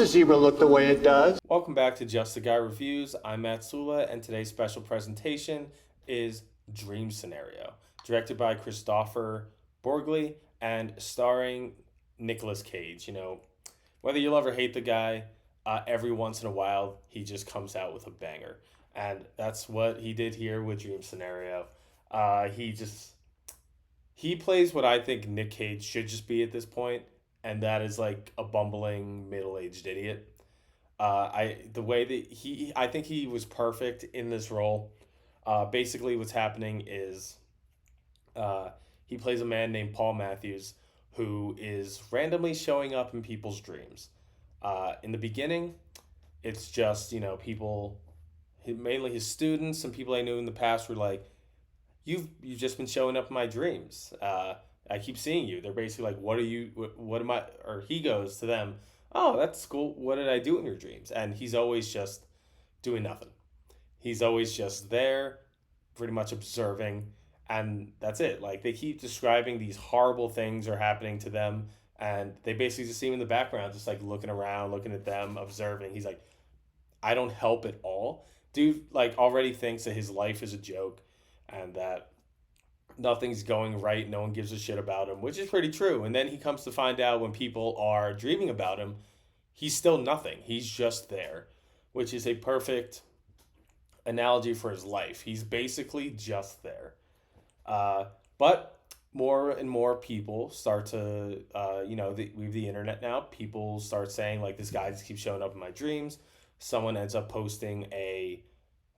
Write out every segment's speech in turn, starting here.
the zebra look the way it does? Welcome back to Just a Guy Reviews. I'm Matt Sula, and today's special presentation is Dream Scenario, directed by Christopher Borgli and starring Nicolas Cage. Whether you love or hate the guy, every once in a while he just comes out with a banger, and that's what he did here with Dream Scenario. He plays what I think Nick Cage should just be at this point, and that is like a bumbling middle aged idiot. I think he was perfect in this role. Basically, what's happening is he plays a man named Paul Matthews who is randomly showing up in people's dreams. In the beginning, it's just people, mainly his students, some people I knew in the past were like, you've just been showing up in my dreams. I keep seeing you. They're basically like, what are you? What am I? Or he goes to them, oh, that's cool. What did I do in your dreams? And he's always just doing nothing. He's always just there, pretty much observing, and that's it. Like they keep describing these horrible things are happening to them, and they basically just see him in the background, just like looking around, looking at them, observing. He's like, I don't help at all. Dude, like already thinks that his life is a joke, and that nothing's going right. No one gives a shit about him, which is pretty true. And then he comes to find out when people are dreaming about him, he's still nothing. He's just there, which is a perfect analogy for his life. He's basically just there. But more and more people start to, we have the internet now. People start saying, like, this guy just keeps showing up in my dreams. Someone ends up posting a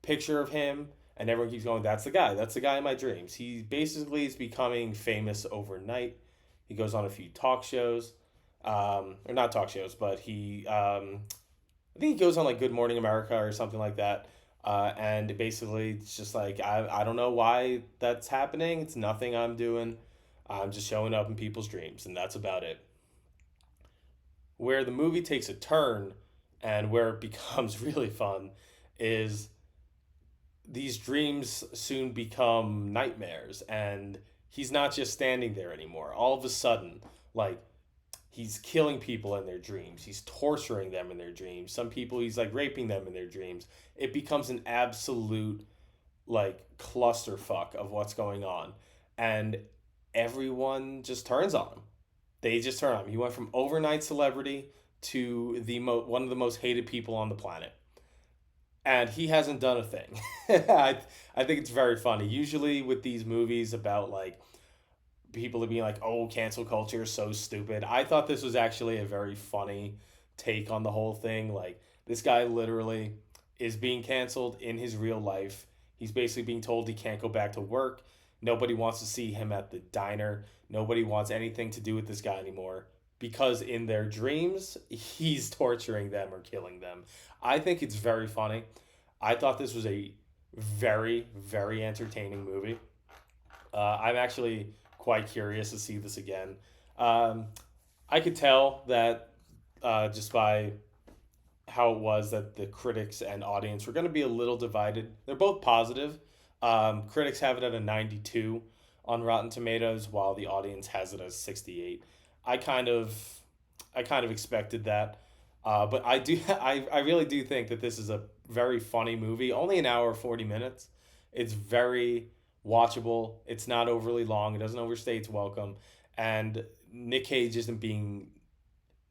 picture of him, and everyone keeps going, that's the guy. That's the guy in my dreams. He basically is becoming famous overnight. He goes on a few talk shows, or not talk shows, but I think he goes on like Good Morning America or something like that. And basically, it's just like, I don't know why that's happening. It's nothing I'm doing. I'm just showing up in people's dreams, and that's about it. Where the movie takes a turn and where it becomes really fun is these dreams soon become nightmares, and he's not just standing there anymore. All of a sudden, like, he's killing people in their dreams, he's torturing them in their dreams. Some people he's like raping them in their dreams. It becomes an absolute like clusterfuck of what's going on, and everyone just turns on him. They just turn on him. He went from overnight celebrity to one of the most hated people on the planet, and he hasn't done a thing. I think it's very funny. Usually with these movies about like people being like, "Oh, cancel culture is so stupid." I thought this was actually a very funny take on the whole thing. Like this guy literally is being canceled in his real life. He's basically being told he can't go back to work. Nobody wants to see him at the diner. Nobody wants anything to do with this guy anymore because in their dreams, he's torturing them or killing them. I think it's very funny. I thought this was a very, very entertaining movie. I'm actually quite curious to see this again. Um, I could tell that just by how it was that the critics and audience were going to be a little divided. They're both positive. Critics have it at a 92 on Rotten Tomatoes, while the audience has it as 68. I kind of, I kind of expected that, but I really do think that this is a very funny movie. Only an hour 40 minutes. It's very watchable. It's not overly long. It doesn't overstay its welcome, and Nick Cage isn't being.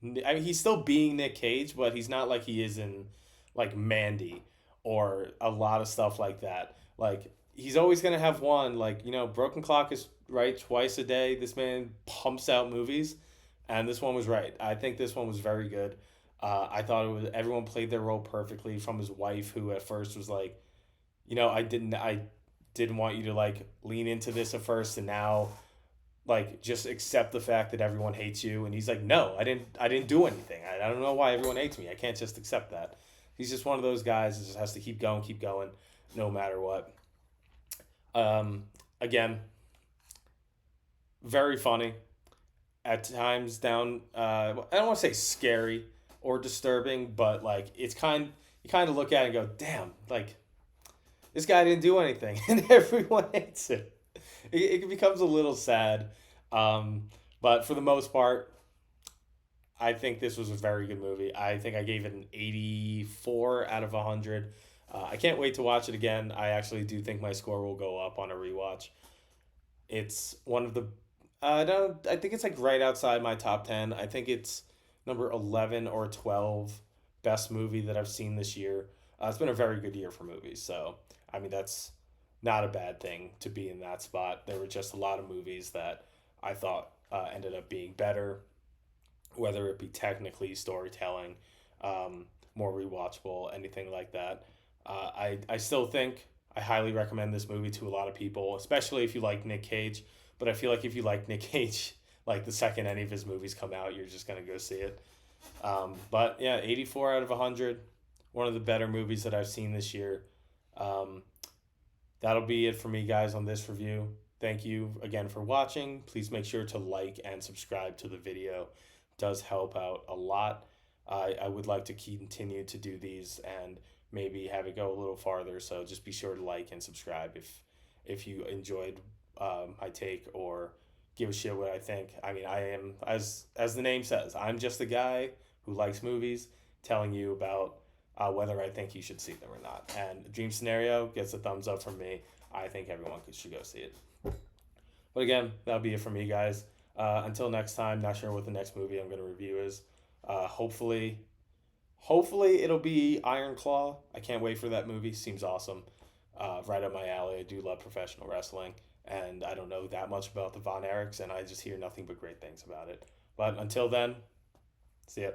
I mean, he's still being Nick Cage, but he's not like he is in like Mandy or a lot of stuff like that. Like he's always gonna have one. Like Broken Clock is right twice a day. This man pumps out movies, and this one was right. I think this one was very good. I thought it was everyone played their role perfectly. From his wife, who at first was like, I didn't want you to like lean into this at first, and now like just accept the fact that everyone hates you. And he's like, no, I didn't do anything. I don't know why everyone hates me. I can't just accept that. He's just one of those guys that just has to keep going no matter what. Again, very funny at times. Down I don't want to say scary or disturbing, but like you kind of look at it and go, damn, like this guy didn't do anything and everyone hates it. It becomes a little sad. But for the most part, I think this was a very good movie. I think I gave it an 84 out of 100. I can't wait to watch it again. I actually do think my score will go up on a rewatch. It's one of the I don't I think it's like right outside my top 10. I think it's number 11 or 12 best movie that I've seen this year. It's been a very good year for movies. So, I mean that's not a bad thing to be in that spot. There were just a lot of movies that I thought ended up being better, whether it be technically storytelling, more rewatchable, anything like that. I still think I highly recommend this movie to a lot of people, especially if you like Nick Cage. But I feel like if you like Nick Cage, like the second any of his movies come out, you're just gonna go see it. But yeah, 84 out of 100. One of the better movies that I've seen this year. Um, that'll be it for me, guys, on this review. Thank you again for watching. Please make sure to like and subscribe to the video. It does help out a lot. I would like to continue to do these and maybe have it go a little farther. So just be sure to like and subscribe if you enjoyed my take or give a shit what I think. I mean, I am as the name says, I'm just a guy who likes movies, telling you about whether I think you should see them or not. And Dream Scenario gets a thumbs up from me. I think everyone should go see it. But again, that'll be it for me, guys. Until next time, not sure what the next movie I'm going to review is. Hopefully, it'll be Iron Claw. I can't wait for that movie. Seems awesome. Right up my alley. I do love professional wrestling, and I don't know that much about the Von Erichs, and I just hear nothing but great things about it. But until then, see ya.